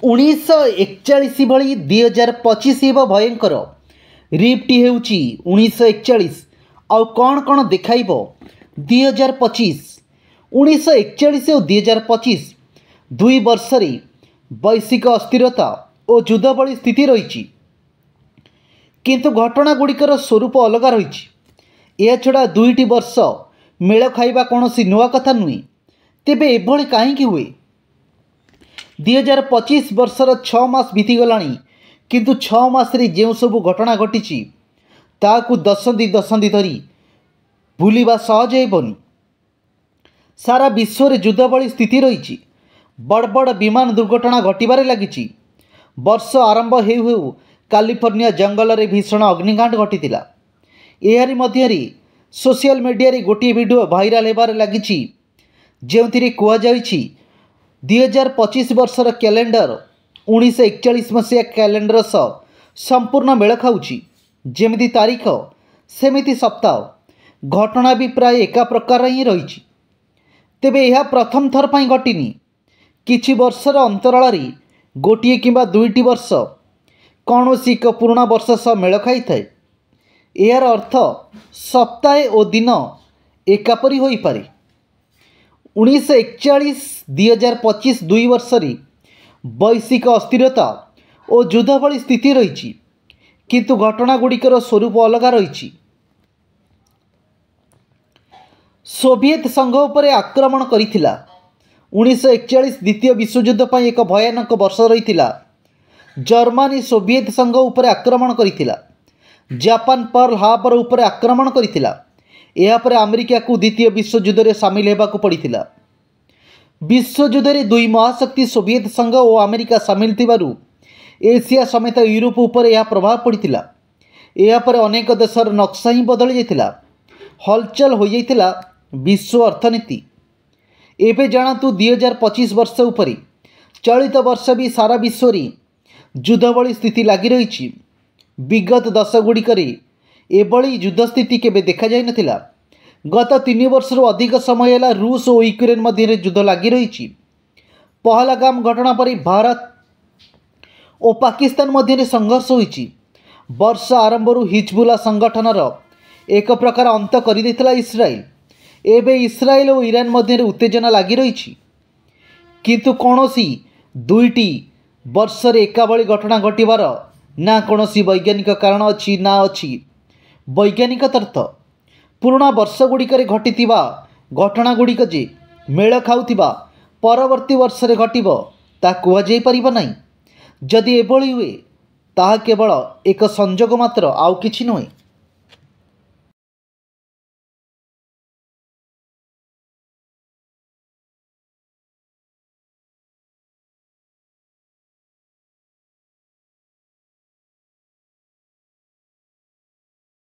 1941 भली 2025 हेब भयंकर। रिफ्ट हेउची 1941 आउ कौन कौन देखाइब 2025। 1941 और 2025 दुई वर्ष वैश्विक अस्थिरता और युद्ध भली स्थिति रही, किंतु घटना गुड़िकर स्वरूप अलग रही। यह छड़ा दुईटी वर्ष मेल खाइबा कौन सी नुआ कथा नुहे। तेबे एभली कहीं हुए? 2025 वर्षर 6 मास बीतीगला, किंतु 6 मास जो सबू घटना घटी ताकू दशंधि दशंधि धरी भूलिबा सहज हेबनी। सारा विश्व में युद्ध भली स्थिति रही। बड़ बड़ विमान दुर्घटना घटबार लगी। वर्ष आरंभ हेउ हेउ कैलिफोर्निया जंगल में भीषण अग्निकांड घटी। एहारी मध्यरी सोशल मीडिया रे गोटे वीडियो भाइराल होबार लगी, जो कहुई 2025 वर्षर कैलेंडर 1941 मसीहा कैलेंडर सह संपूर्ण मेल खाऊँची। जेमिति तारीख सेमिति सप्ताह, घटना भी प्राय एका प्रकार ही रही। तेबे यह प्रथम थर पर घटिनी। किछि वर्षर अंतराल गोटे किंबा दुईटी वर्ष कौन सी एक पुराणा वर्ष सह मेल खाई थाए। यार अर्थ सप्ताहे और दिन एकापरी हो पारे। 1941 2025 दुई वर्ष वैश्विक अस्थिरता और युद्ध भली स्थिति रही, किंतु घटना गुड़िकर स्वरूप अलग रही। सोवियत संघ उपरे आक्रमण करिथिला। 1941 द्वितीय विश्वयुद्ध पर एक भयानक वर्ष रही। जर्मनी सोवियत संघ उपरे आक्रमण करिथिला। जापान पर्ल हार्बर उपरे आक्रमण करिथिला। यापर अमेरिका को द्वितीय विश्वयुद्ध में सामिल होगाकू पड़ता। विश्वयुद्ध में दुई महाशक्ति सोवियत संघ और अमेरिका सामिल थिबारु एशिया समेत यूरोप उपर यह प्रभाव पड़ता। यापर अनेक देशर नक्शा ही बदली जाइथिला। हलचल हो जाइथिला विश्व अर्थनीति। एबे जानतु 2025 वर्ष उपरी चलित वर्ष भी सारा विश्व रे युद्ध भली स्थिति लगी रही। विगत दशगुड़िक एभली युद्ध स्थिति केबे देखा जाई नथिला। गत 3 वर्ष अधिक समय है रूस और यूक्रेन मध्य युद्ध लगी रही। पहलगाम घटना पर भारत और पाकिस्तान मध्य संघर्ष होईची। वर्ष आरंभ हिजबुल्ला संगठनर एक प्रकार अंत कर देथिला इस्राएल। एबे इस्राएल और ईरान मध्य उत्तेजना लगी रही, किंतु कौनसी दुईटी वर्ष एका भली घटना घटबार ना कौन वैज्ञानिक कारण अच्छी ना अच्छी वैज्ञानिक तर्थ। पुराणा वर्ष गुड़िक घटी घटना गुड़िक जे मेल खाऊथिबा परवर्ती वर्ष रे घटिबो ता कुआ जाई परिबो नाही। जदि एभली हुए ताहा केवल एक संजोग मात्र, आउ किछि नुहे।